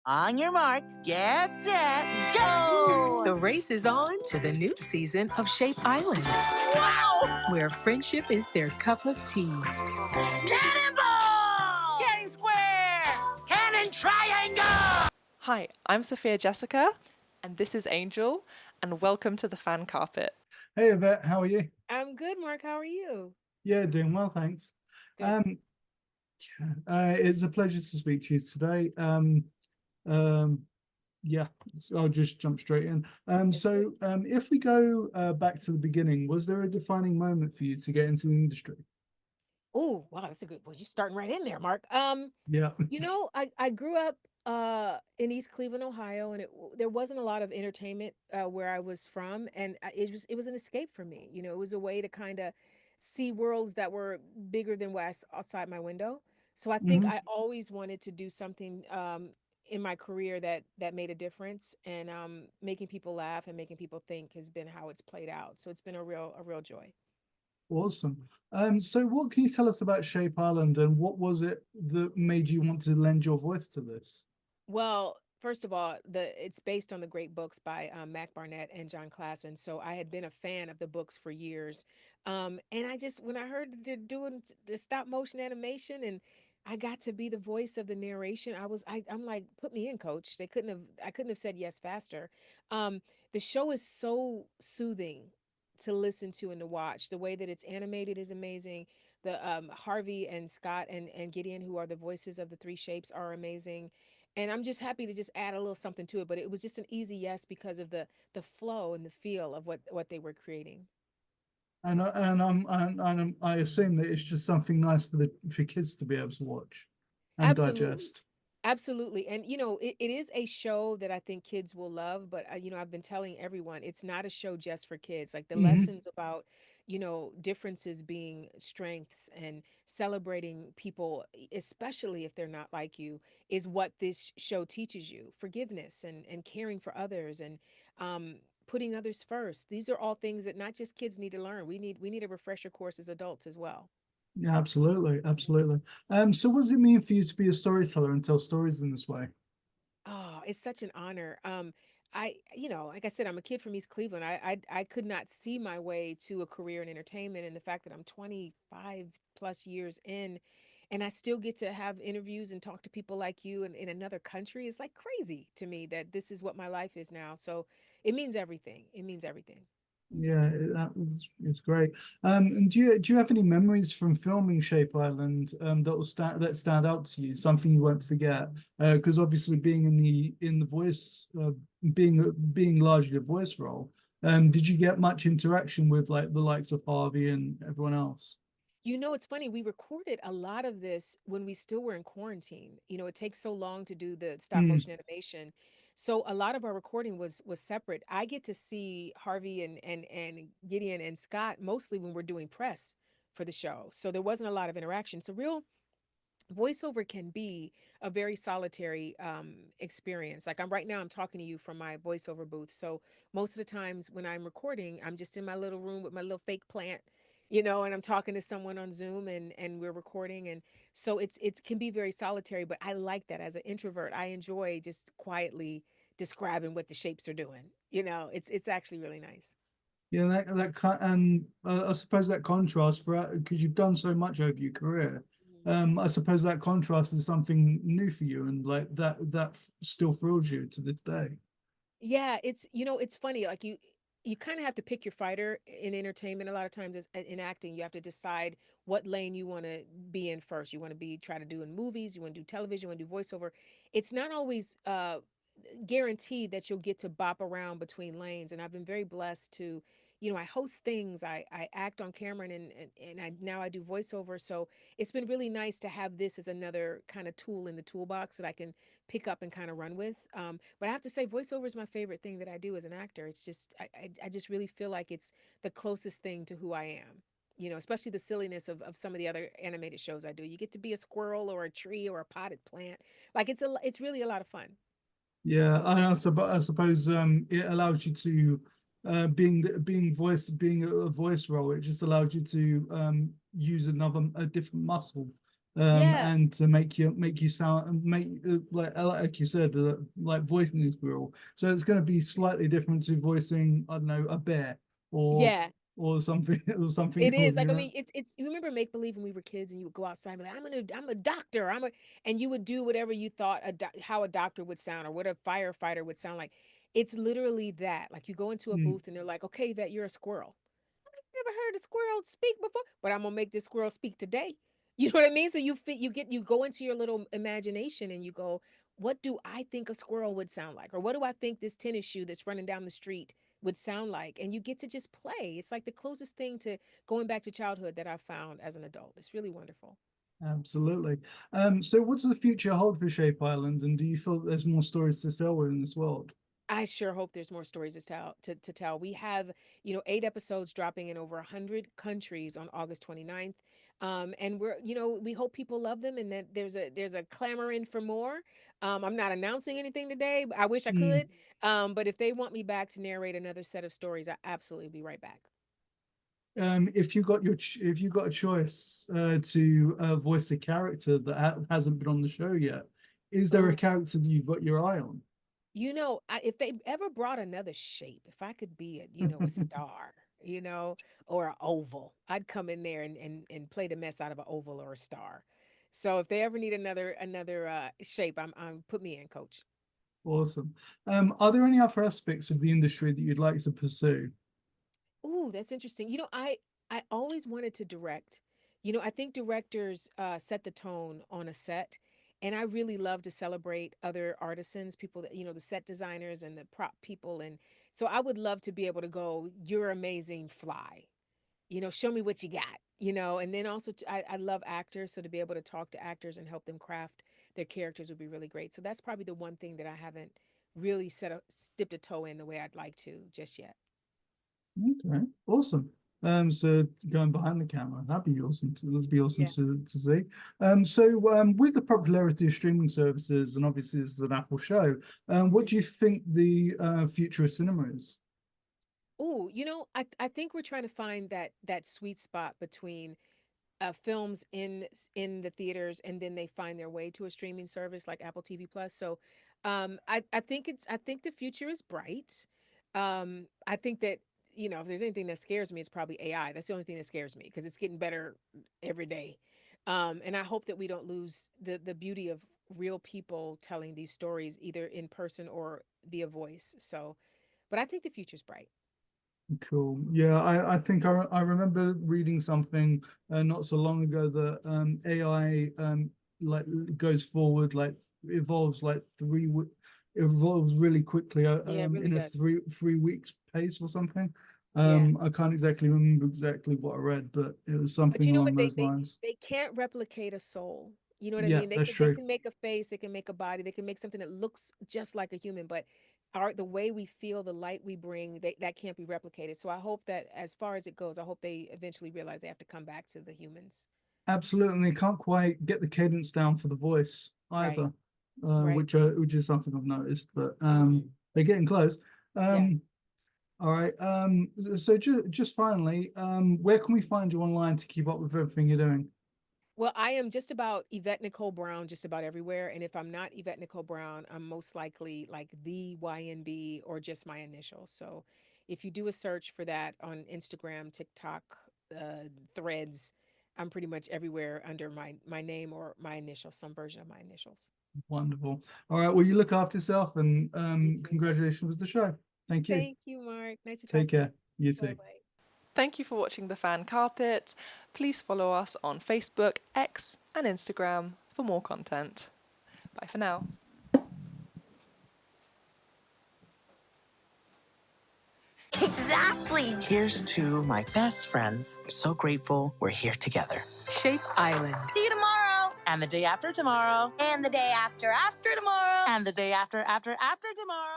On your mark, get set, go! The race is on to the new season of Shape Island, Wow! where friendship is their cup of tea. Cannonball! Cannon square! Cannon triangle! Hi, I'm Sophia Jessica, and this is Angel, and welcome to the fan carpet. Hey Yvette, how are you? I'm good, Marc. How are you? Yeah, doing well, thanks. Good. It's a pleasure to speak to you today. Yeah, I'll just jump straight in. If we go back to the beginning, was there a defining moment for you to get into the industry? Oh, wow, that's a good. Well, you're starting right in there, Marc. Yeah. I grew up in East Cleveland, Ohio, and there wasn't a lot of entertainment where I was from, and it was an escape for me. It was a way to kind of see worlds that were bigger than what I saw outside my window. So I think Mhm. I always wanted to do something in my career that made a difference, and making people laugh and making people think has been how it's played out. So it's been a real joy. Awesome. So what can you tell us about Shape Island and what was it that made you want to lend your voice to this? Well, first of all, it's based on the great books by Mac Barnett and John Klassen. So I had been a fan of the books for years, and when I heard that they're doing the stop motion animation, and I got to be the voice of the narration, I'm like, put me in, coach. I couldn't have said yes faster. The show is so soothing to listen to and to watch. The way that it's animated is amazing. The Harvey and Scott and Gideon, who are the voices of the three shapes, are amazing, and I'm just happy to just add a little something to it. But it was just an easy yes because of the flow and the feel of what they were creating. I assume that it's just something nice for kids to be able to watch and Absolutely. digest. Absolutely. And it is a show that I think kids will love, but I've been telling everyone it's not a show just for kids. Like the Mhm. lessons about, differences being strengths and celebrating people, especially if they're not like you, is what this show teaches you. Forgiveness and caring for others, and putting others first. These are all things that not just kids need to learn. We need a refresher course as adults as well. Yeah, absolutely, absolutely. So what does it mean for you to be a storyteller and tell stories in this way? Oh, it's such an honor. Like I said, I'm a kid from East Cleveland. I could not see my way to a career in entertainment, and the fact that I'm 25 plus years in, and I still get to have interviews and talk to people like you in another country is like crazy to me that this is what my life is now. So it means everything. It means everything. Yeah, it's great. And do you have any memories from filming Shape Island that stand out to you? Something you won't forget? Because obviously being in the voice, being largely a voice role, did you get much interaction with like the likes of Harvey and everyone else? It's funny. We recorded a lot of this when we still were in quarantine. It takes so long to do the stop Hmm. motion animation. So a lot of our recording was separate. I get to see Harvey and Gideon and Scott mostly when we're doing press for the show. So there wasn't a lot of interaction. So real voiceover can be a very solitary experience. Like I'm talking to you from my voiceover booth. So most of the times when I'm recording, I'm just in my little room with my little fake plant, and I'm talking to someone on Zoom, and we're recording. And so it can be very solitary, but I like that. As an introvert, I enjoy just quietly describing what the shapes are doing. It's actually really nice. Yeah, and I suppose that contrast because you've done so much over your career. I suppose that contrast is something new for you, and like that still thrills you to this day. Yeah, it's funny. Like you kind of have to pick your fighter in entertainment. A lot of times in acting, you have to decide what lane you want to be in first. You want to try to do in movies, you want to do television, you want to do voiceover. It's not always guaranteed that you'll get to bop around between lanes. And I've been very blessed to, I host things, I act on camera, and I do voiceover. So it's been really nice to have this as another kind of tool in the toolbox that I can pick up and kind of run with. But I have to say, voiceover is my favorite thing that I do as an actor. It's just, I just really feel like it's the closest thing to who I am. Especially the silliness of some of the other animated shows I do. You get to be a squirrel or a tree or a potted plant. Like it's really a lot of fun. Yeah, I suppose it allows you to being a voice role. It just allows you to use a different muscle Yeah. and to make you sound and make like you said, like voicing the squirrel. So it's going to be slightly different to voicing, I don't know, a bear or Yeah. something or something It else, is like, I mean, it's you remember make believe when we were kids and you would go outside and be like, I'm a doctor, and you would do whatever you thought how a doctor would sound or what a firefighter would sound like. It's literally that. Like you go into a Mm. booth and they're like, okay, Yvette, you're a squirrel. I've never heard a squirrel speak before, but I'm gonna make this squirrel speak today. You know what I mean? So you go into your little imagination and you go, what do I think a squirrel would sound like? Or what do I think this tennis shoe that's running down the street would sound like? And you get to just play. It's like the closest thing to going back to childhood that I've found as an adult. It's really wonderful. Absolutely. So what does the future hold for Shape Island, and do you feel that there's more stories to tell within this world? I sure hope there's more stories to tell. We have, 8 episodes dropping in over 100 countries on August 29th. And we hope people love them and that there's a clamoring for more. I'm not announcing anything today, but I wish I Mm. could. But if they want me back to narrate another set of stories, I absolutely be right back. If you got if you got a choice to voice a character that hasn't been on the show yet, is there a Ooh. character that you've got your eye on? If they ever brought another shape, if I could be a star, or an oval, I'd come in there and play the mess out of an oval or a star. So if they ever need another shape, I'm put me in, coach. Awesome. Are there any other aspects of the industry that you'd like to pursue? Ooh, that's interesting. I always wanted to direct. I think directors set the tone on a set, and I really love to celebrate other artisans, people that, the set designers and the prop people. And so I would love to be able to go, you're amazing, fly, show me what you got, and then also I love actors. So to be able to talk to actors and help them craft their characters would be really great. So that's probably the one thing that I haven't really dipped a toe in the way I'd like to just yet. Okay, awesome. So going behind the camera, that'd be awesome. That'd be awesome Yeah. to see. So with the popularity of streaming services, and obviously this is an Apple show, what do you think the future of cinema is? Oh, I think we're trying to find that sweet spot between films in the theaters and then they find their way to a streaming service like Apple TV Plus. So I think the future is bright. I think that if there's anything that scares me, it's probably AI. That's the only thing that scares me because it's getting better every day. And I hope that we don't lose the beauty of real people telling these stories either in person or via voice. So, but I think the future's bright. Cool. Yeah, I think I remember reading something not so long ago that AI like goes forward, like evolves like evolves really quickly Yeah, it really in a does. three weeks pace or something. Yeah. I can't exactly remember exactly what I read, but it was But something you know along what? They those they lines. they can't replicate a soul. You know what I Yeah, mean? They that's can they true. can make a face, they can make a body, they can make something that looks just like a human, but the way we feel, the light we bring, that can't be replicated. So I hope that as far as it goes, I hope they eventually realize they have to come back to the humans. Absolutely, and they can't quite get the cadence down for the voice Right. either, Right. which is something I've noticed, but Mhm. they're getting close. Yeah. All right. So just finally, where can we find you online to keep up with everything you're doing? Well, I am just about Yvette Nicole Brown, just about everywhere. And if I'm not Yvette Nicole Brown, I'm most likely like the YNB or just my initials. So if you do a search for that on Instagram, TikTok, Threads, I'm pretty much everywhere under my name or my initials, some version of my initials. Wonderful. All right. Well, you look after yourself, and You too. congratulations with the show. Thank you. Thank you, Mark. Nice to Take talk to you. care. You too. Bye-bye. Thank you for watching The Fan Carpet. Please follow us on Facebook, X, and Instagram for more content. Bye for now. Exactly. Here's to my best friends. I'm so grateful we're here together. Shape Island. See you tomorrow. And the day after tomorrow. And the day after tomorrow. And the day after tomorrow.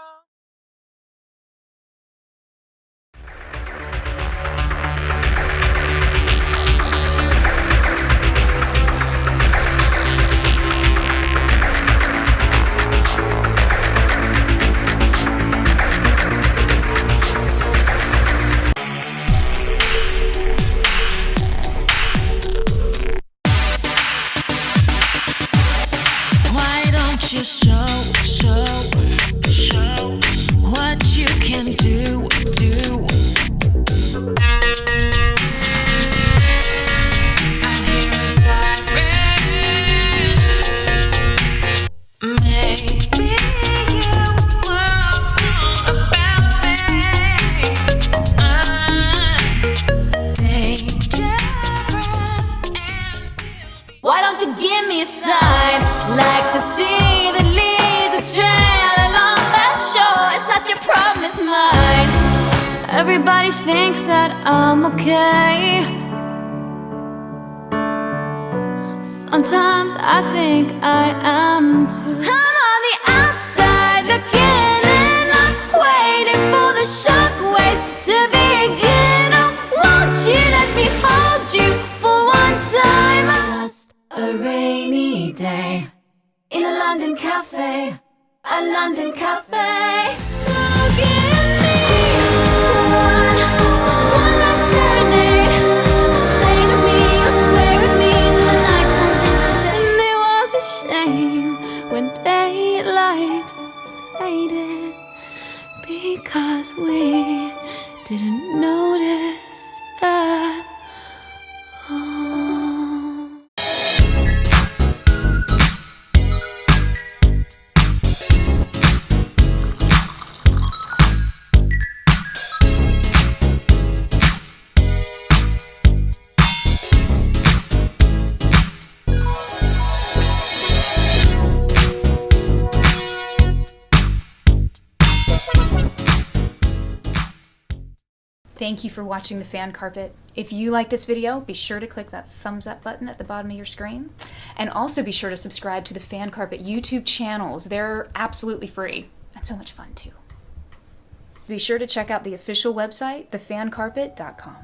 Everybody thinks that I'm okay. Sometimes I think I am too. I'm on the outside looking in, I'm waiting for the shockwaves to begin. Oh, won't you let me hold you for one time? Just a rainy day in a London cafe, a London cafe. So give me one last serenade. Say to me, or swear at me till the night turns into day. And it was a shame when daylight faded, because we didn't notice at all. Thank you for watching The Fan Carpet. If you like this video, be sure to click that thumbs up button at the bottom of your screen. And also be sure to subscribe to the Fan Carpet YouTube channels. They're absolutely free and so much fun too. Be sure to check out the official website, thefancarpet.com.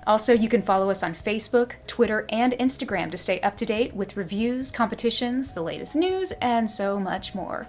Also, you can follow us on Facebook, Twitter, and Instagram to stay up to date with reviews, competitions, the latest news, and so much more.